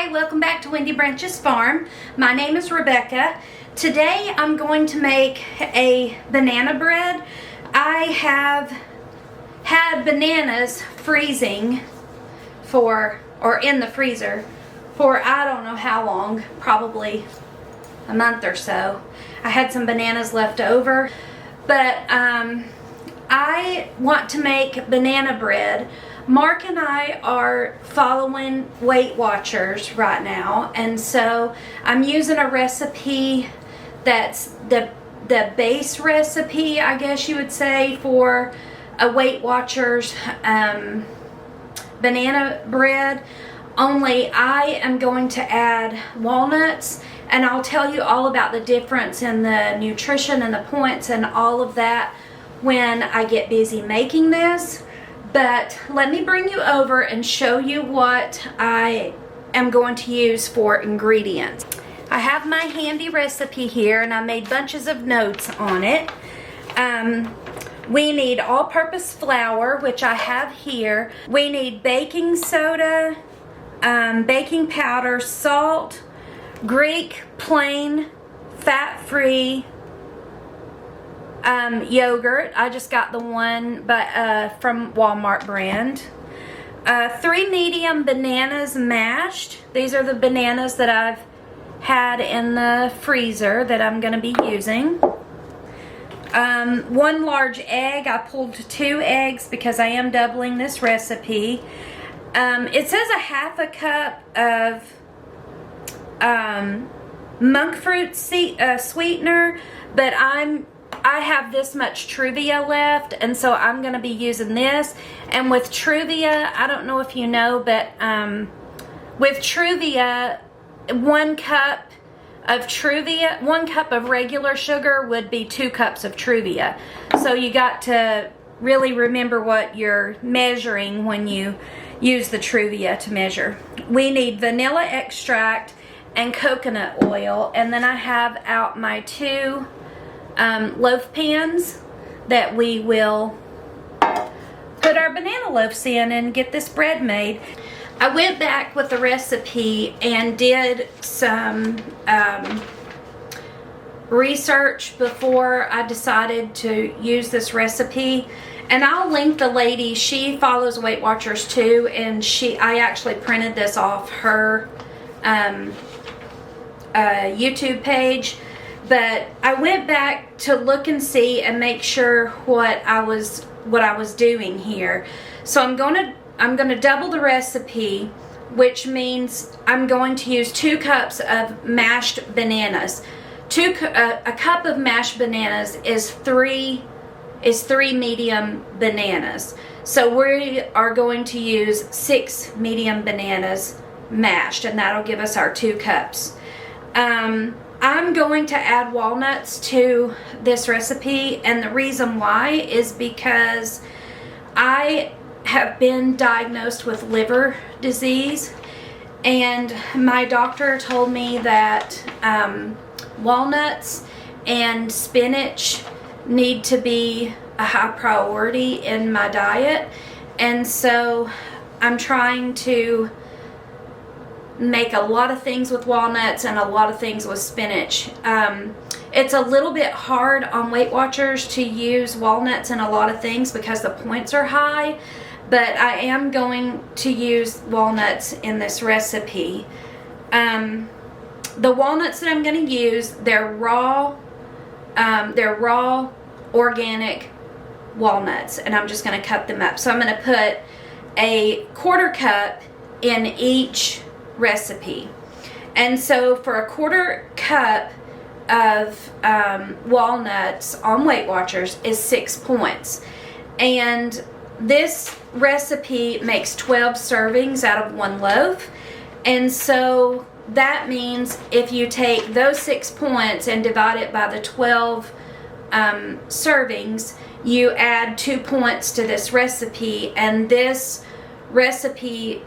Hi, welcome back to Wendy Branch's Farm. My name is Rebecca. Today I'm going to make a banana bread. I have had bananas freezing or in the freezer for I don't know how long, probably a month or so. I had some bananas left over, but I want to make banana bread. Mark and I are following Weight Watchers right now, and so I'm using a recipe that's the base recipe, I guess you would say, for a Weight Watchers banana bread. Only I am going to add walnuts, and I'll tell you all about the difference in the nutrition and the points and all of that when I get busy making this. But let me bring you over and show you what I am going to use for ingredients. I have my handy recipe here, and I made bunches of notes on it. We need all-purpose flour, which I have here. We need baking soda, baking powder, salt, Greek plain fat-free yogurt. I just got the one from Walmart brand. 3 medium bananas mashed. These are the bananas that I've had in the freezer that I'm going to be using. 1 large egg. I pulled 2 eggs because I am doubling this recipe. It says a half a cup of monk fruit sweetener, but I have this much Truvia left, and so I'm going to be using this. And with Truvia, I don't know if you know, but with Truvia, 1 cup of Truvia, 1 cup of regular sugar would be 2 cups of Truvia. So you got to really remember what you're measuring when you use the Truvia to measure. We need vanilla extract and coconut oil, and then I have out my 2 loaf pans that we will put our banana loaves in and get this bread made. I went back with the recipe and did some research before I decided to use this recipe, and I'll link the lady. She follows Weight Watchers too, and I actually printed this off her YouTube page. But I went back to look and see and make sure what I was doing here. So I'm gonna double the recipe, which means I'm going to use 2 cups of mashed bananas. A cup of mashed bananas is 3 medium bananas. So we are going to use 6 medium bananas mashed, and that'll give us our 2 cups. I'm going to add walnuts to this recipe, and the reason why is because I have been diagnosed with liver disease, and my doctor told me that walnuts and spinach need to be a high priority in my diet, and so I'm trying to make a lot of things with walnuts and a lot of things with spinach. It's a little bit hard on Weight Watchers to use walnuts in a lot of things because the points are high, but I am going to use walnuts in this recipe. The walnuts that I'm going to use, they're raw organic walnuts, and I'm just going to cut them up. So I'm going to put a 1/4 cup in each recipe, and so for a 1/4 cup of walnuts on Weight Watchers is 6 points, and this recipe makes 12 servings out of 1 loaf, and so that means if you take those 6 points and divide it by the 12 servings, you add 2 points to this recipe. And this recipe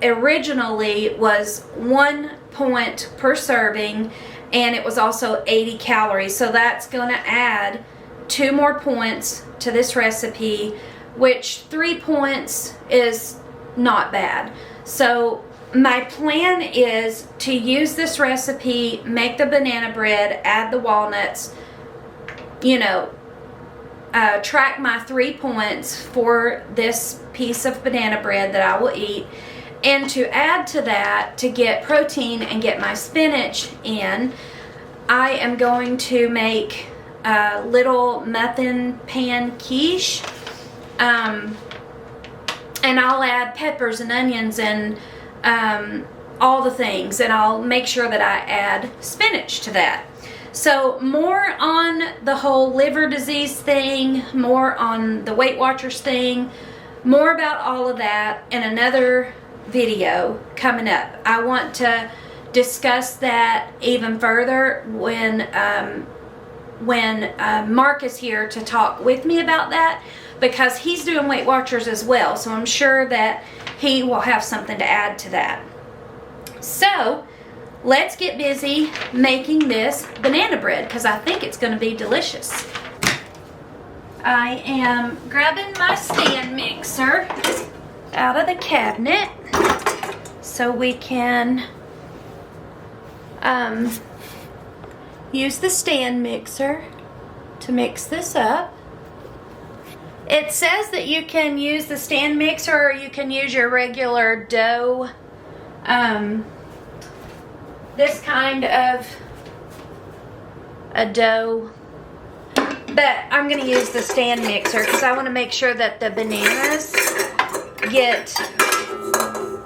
originally was 1 point per serving, and it was also 80 calories. So that's going to add 2 more points to this recipe, which 3 points is not bad. So my plan is to use this recipe, make the banana bread, add the walnuts, you know, track my 3 points for this piece of banana bread that I will eat, and to add to that, to get protein and get my spinach in, I am going to make a little muffin pan quiche, and I'll add peppers and onions and all the things, and I'll make sure that I add spinach to that. So more on the whole liver disease thing, more on the Weight Watchers thing, more about all of that in another video coming up. I want to discuss that even further when Mark is here to talk with me about that, because he's doing Weight Watchers as well, so I'm sure that he will have something to add to that. So let's get busy making this banana bread, because I think it's going to be delicious. I am grabbing my stand mixer out of the cabinet so we can use the stand mixer to mix this up. It says that you can use the stand mixer or you can use your regular dough, this kind of a dough, but I'm going to use the stand mixer because I want to make sure that the bananas get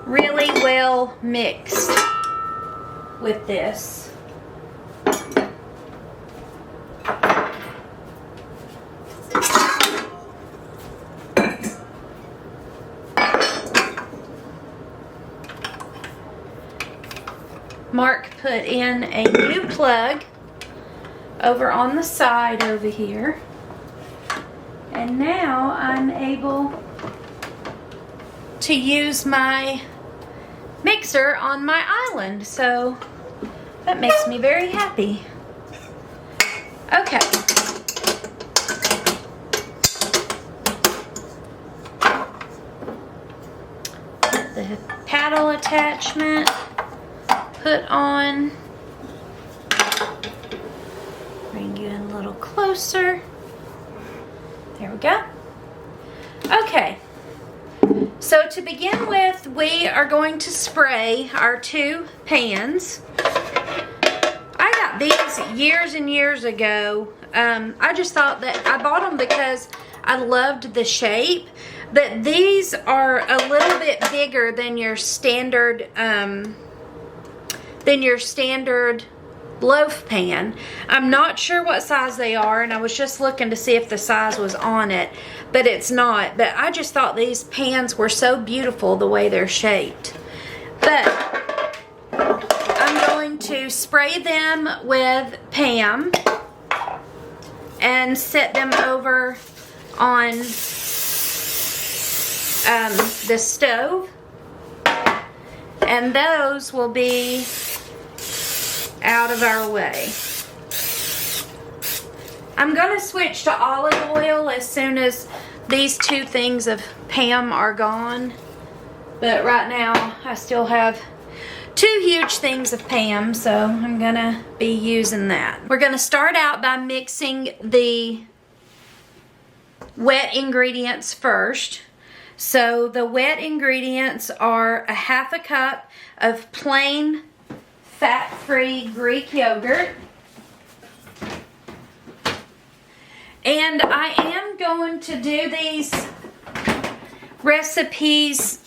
really well mixed with this. Mark put in a new plug over on the side over here, and now I'm able to use my mixer on my island, so that makes me very happy. Okay. The paddle attachment put on. Bring you in a little closer. There we go. Okay. So to begin with, we are going to spray our 2 pans. I got these years and years ago. I just thought that I bought them because I loved the shape, but these are a little bit bigger than your standard loaf pan. I'm not sure what size they are, and I was just looking to see if the size was on it, but it's not. But I just thought these pans were so beautiful the way they're shaped. But I'm going to spray them with Pam and set them over on the stove, and those will be out of our way. I'm going to switch to olive oil as soon as these 2 things of Pam are gone, but right now I still have 2 huge things of Pam, so I'm going to be using that. We're going to start out by mixing the wet ingredients first. So the wet ingredients are a 1/2 cup of plain fat-free Greek yogurt. And I am going to do these recipes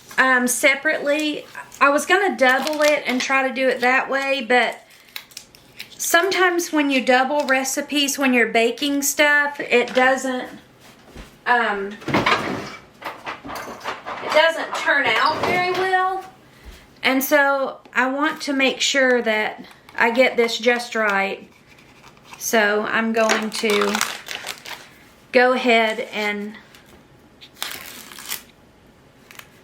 separately. I was going to double it and try to do it that way, but sometimes when you double recipes when you're baking stuff, it doesn't turn out very well. And so I want to make sure that I get this just right. So I'm going to go ahead and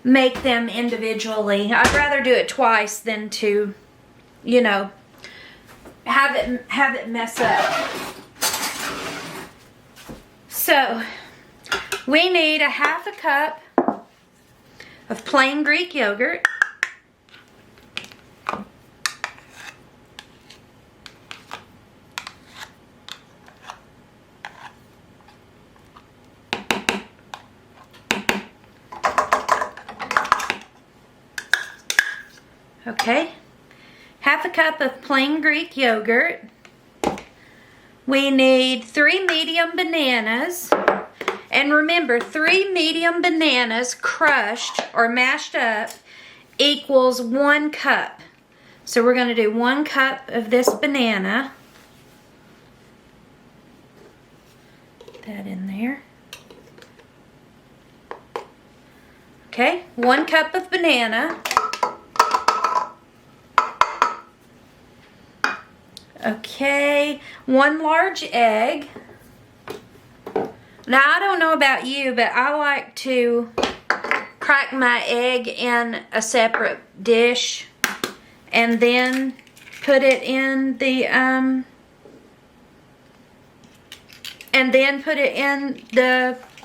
make them individually. I'd rather do it twice than to, you know, have it mess up. So we need a 1/2 cup of plain Greek yogurt. Okay, half a cup of plain Greek yogurt. We need 3 medium bananas. And remember, 3 medium bananas crushed or mashed up equals 1 cup. So we're going to do 1 cup of this banana. Put that in there. Okay, 1 cup of banana. Okay, 1 large egg. Now, I don't know about you, but I like to crack my egg in a separate dish and then put it in the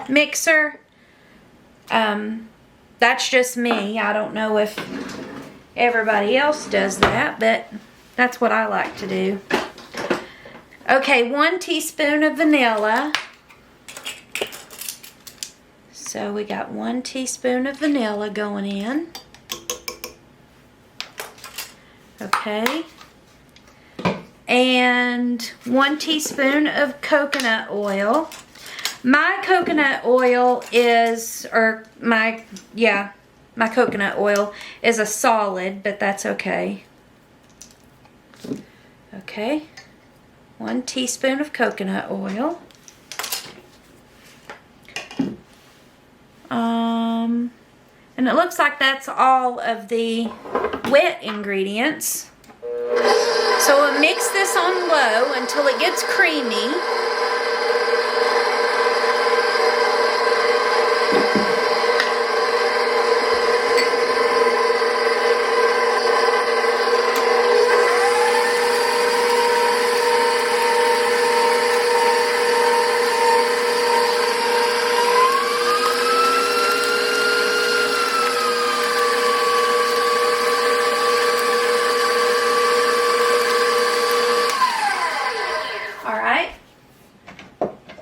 mixer. That's just me. I don't know if everybody else does that, but that's what I like to do. Okay, 1 teaspoon of vanilla. So we got 1 teaspoon of vanilla going in. Okay. And 1 teaspoon of coconut oil. My coconut oil is, my coconut oil is a solid, but that's okay. Okay. 1 teaspoon of coconut oil. And it looks like that's all of the wet ingredients. So we'll mix this on low until it gets creamy.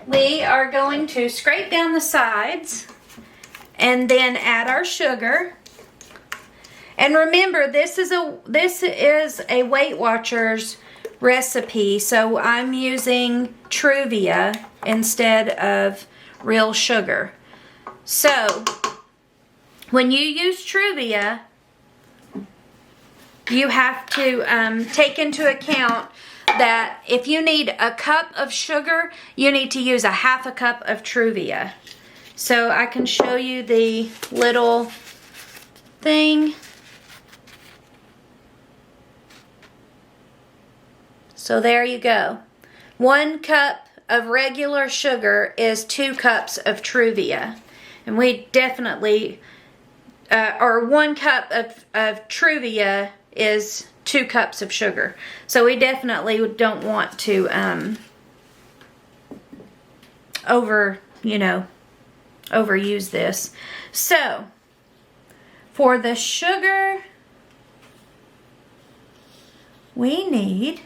We are going to scrape down the sides and then add our sugar. And remember, this is a Weight Watchers recipe, so I'm using Truvia instead of real sugar. So when you use Truvia, you have to take into account that if you need a cup of sugar, you need to use a half a cup of Truvia. So I can show you the little thing. So there you go. 1 cup of regular sugar is 2 cups of Truvia. And we definitely, or 1 cup of Truvia is 2 cups of sugar. So we definitely don't want to overuse this. So for the sugar, we need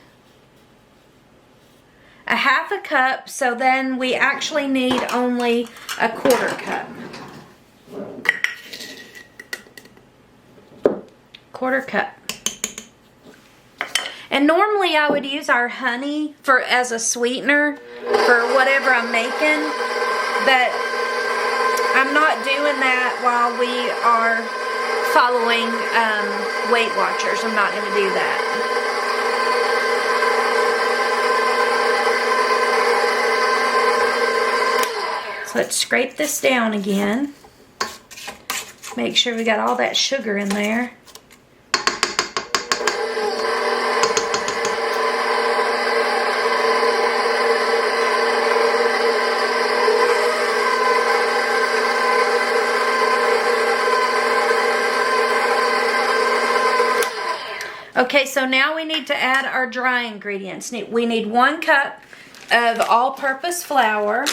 a half a cup, so then we actually need only a 1/4 cup. 1/4 cup. And normally I would use our honey as a sweetener for whatever I'm making, but I'm not doing that while we are following Weight Watchers. I'm not going to do that. So let's scrape this down again. Make sure we got all that sugar in there. Okay, so now we need to add our dry ingredients. We need 1 cup of all-purpose flour.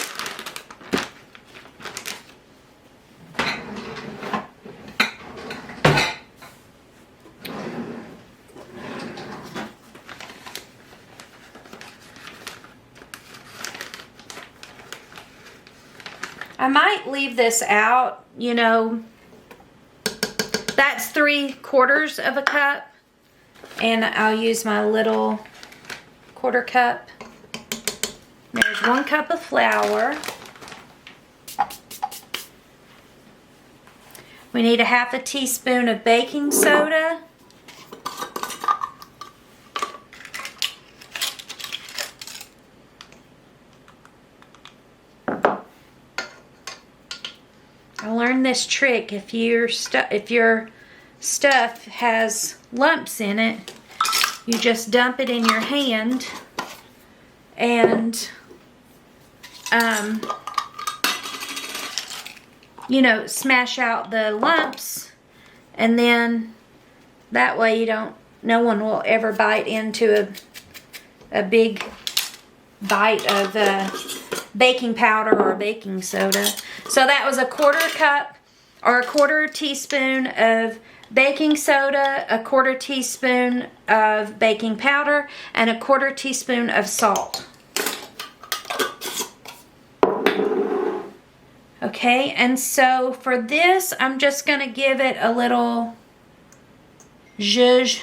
I might leave this out, you know, That's 3/4 of a cup. And I'll use my little 1/4 cup. There's 1 cup of flour. We need 1/2 teaspoon of baking soda. I learned this trick. If your stuff has lumps in it, you just dump it in your hand and you know, smash out the lumps, and then that way no one will ever bite into a big bite of baking powder or baking soda. So that was 1/4 cup or 1/4 teaspoon of baking soda, 1/4 teaspoon of baking powder, and 1/4 teaspoon of salt. Okay, and so for this, I'm just going to give it a little zhuzh.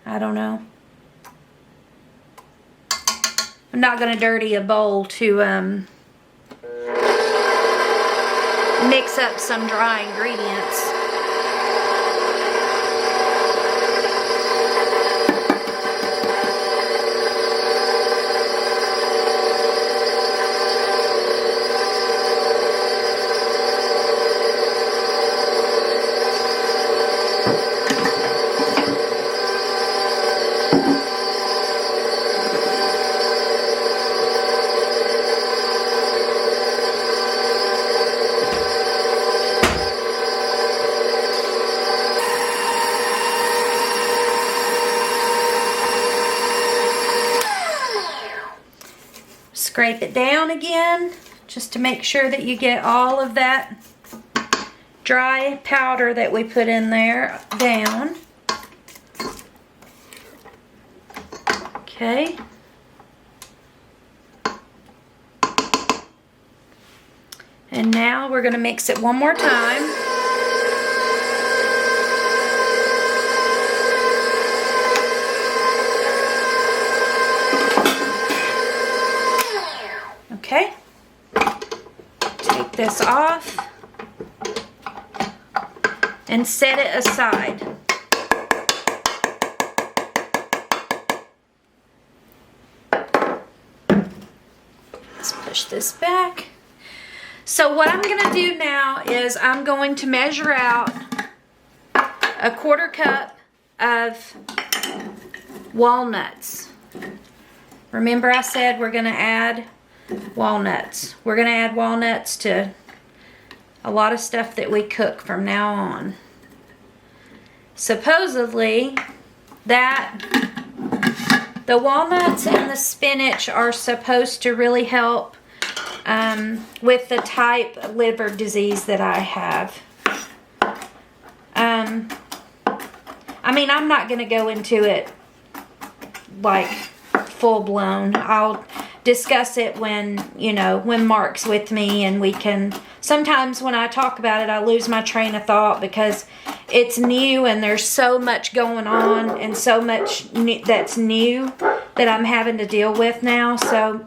I don't know. I'm not going to dirty a bowl to mix up some dry ingredients. Scrape it down again just to make sure that you get all of that dry powder that we put in there down. Okay. And now we're going to mix it one more time. Okay, take this off and set it aside. Let's push this back. So what I'm going to do now is I'm going to measure out 1/4 cup of walnuts. Remember I said we're going to add walnuts. We're going to add walnuts to a lot of stuff that we cook from now on. Supposedly that the walnuts and the spinach are supposed to really help with the type of liver disease that I have. I mean, I'm not going to go into it like full blown. I'll discuss it when, you know, when Mark's with me, and we can, sometimes when I talk about it, I lose my train of thought because it's new and there's so much going on and so much that's new that I'm having to deal with now. So,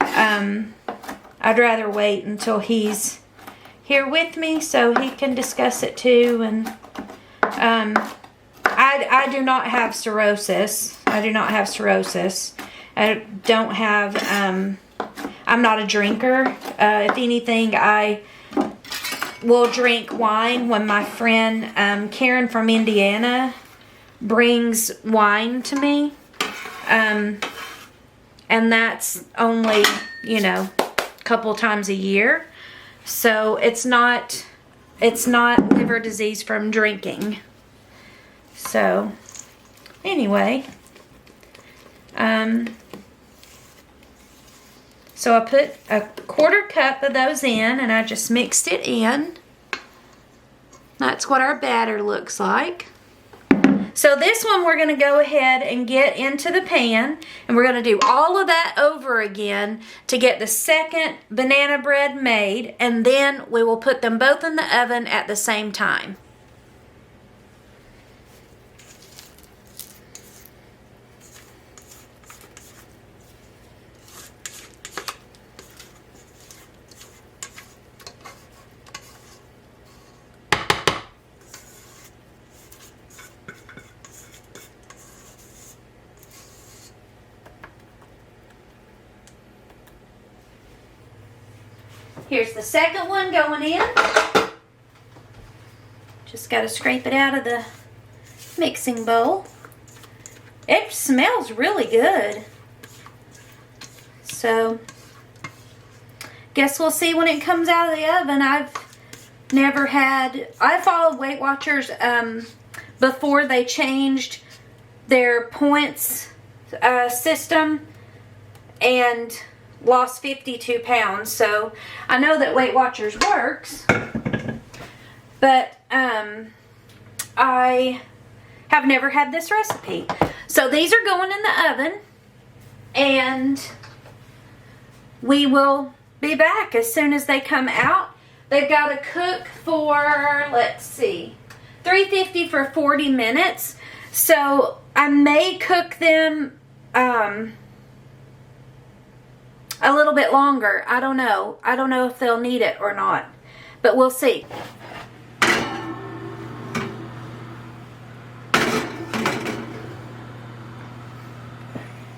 I'd rather wait until he's here with me so he can discuss it too. And, I do not have cirrhosis. I do not have cirrhosis. I don't have, I'm not a drinker. If anything, I will drink wine when my friend Karen from Indiana brings wine to me. And that's only, you know, a couple times a year. So it's not liver disease from drinking. So anyway, so I put 1/4 cup of those in, and I just mixed it in. That's what our batter looks like. So this one we're going to go ahead and get into the pan, and we're going to do all of that over again to get the second banana bread made, and then we will put them both in the oven at the same time. Here's the second one going in. Just got to scrape it out of the mixing bowl. It smells really good. So, guess we'll see when it comes out of the oven. I followed Weight Watchers before they changed their points system and lost 52 pounds. So, I know that Weight Watchers works, but I have never had this recipe. So these are going in the oven, and we will be back as soon as they come out. They've got to cook for, let's see, 350 for 40 minutes. So I may cook them a little bit longer. I don't know. I don't know if they'll need it or not, but we'll see.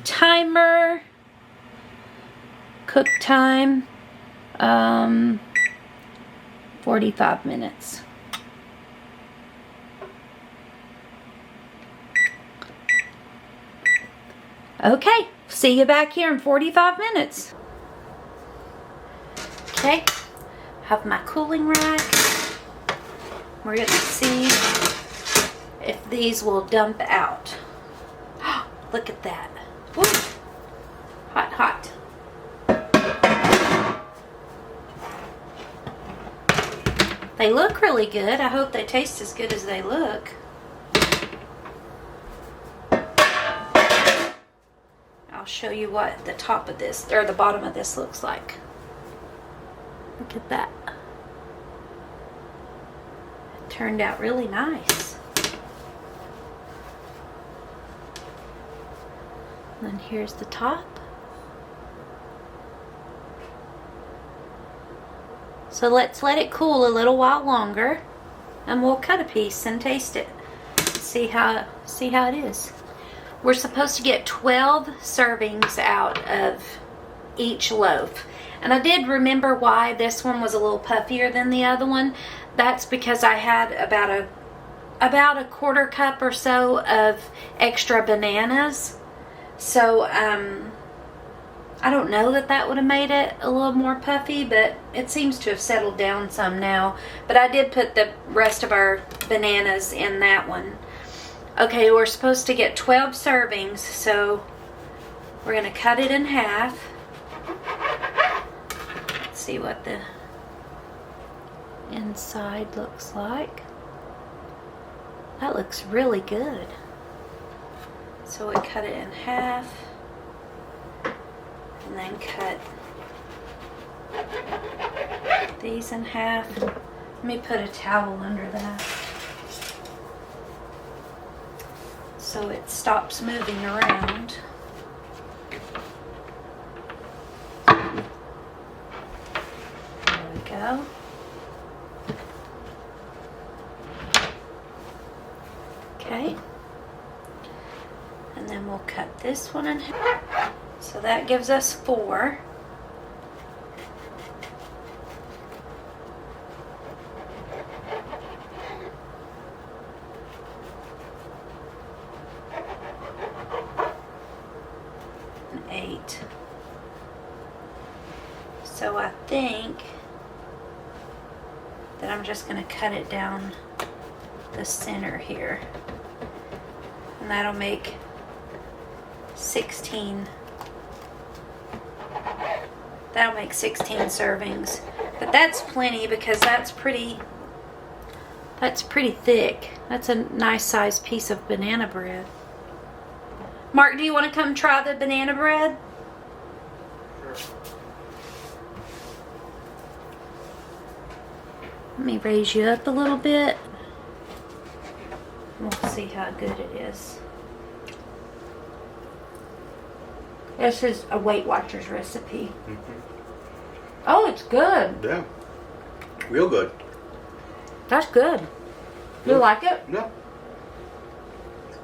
Timer, cook time, 45 minutes. Okay, see you back here in 45 minutes. Okay, have my cooling rack. We're gonna see if these will dump out. Look at that. Woo. Hot, hot. They look really good. I hope they taste as good as they look. I'll show you what the top of this, or the bottom of this looks like. Look at that. It turned out really nice. And then here's the top. So let's let it cool a little while longer, and we'll cut a piece and taste it. See how it is. We're supposed to get 12 servings out of each loaf. And I did remember why this one was a little puffier than the other one. That's because I had about a quarter cup or so of extra bananas. So, I don't know that would have made it a little more puffy, but it seems to have settled down some now. But I did put the rest of our bananas in that one. Okay, we're supposed to get 12 servings, so we're going to cut it in half. Let's see what the inside looks like. That looks really good. So we cut it in half, and then cut these in half. Let me put a towel under that so it stops moving around. There we go. Okay. And then we'll cut this one in half. So that gives us 4. And 8. So I think that I'm just going to cut it down the center here. And that'll make 16. That'll make 16 servings. But that's plenty because that's pretty thick. That's a nice sized piece of banana bread. Mark, do you want to come try the banana bread? Sure. Let me raise you up a little bit. We'll see how good it is. This is a Weight Watchers recipe. Mm-hmm. Oh, it's good. Yeah. Real good. That's good. You like it? Yeah.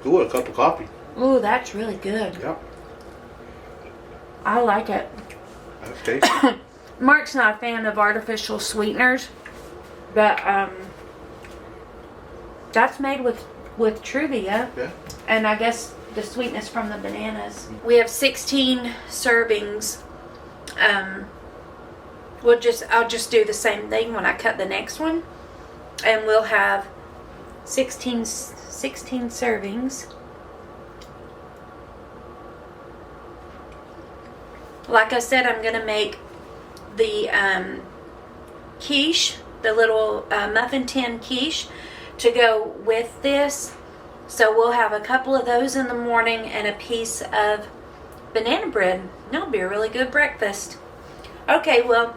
Good with a cup of coffee. Ooh, that's really good. Yeah. I like it. That's tasty. Mark's not a fan of artificial sweeteners, but that's made with Truvia. Yeah. And I guess the sweetness from the bananas. We have 16 servings. I'll just do the same thing when I cut the next one, and we'll have 16 servings. Like I said, I'm gonna make the quiche, the little muffin tin quiche, to go with this. So we'll have a couple of those in the morning and a piece of banana bread. That'll be a really good breakfast. Okay, well,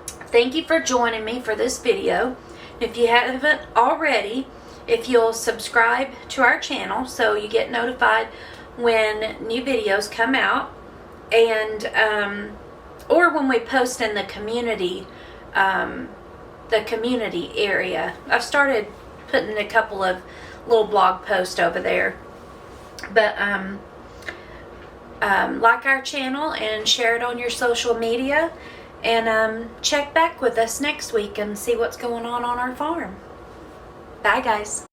thank you for joining me for this video. If you haven't already, if you'll subscribe to our channel so you get notified when new videos come out, and or when we post in the community area. I've started putting a couple of little blog posts over there. But like our channel and share it on your social media, and check back with us next week and see what's going on our farm. Bye, guys.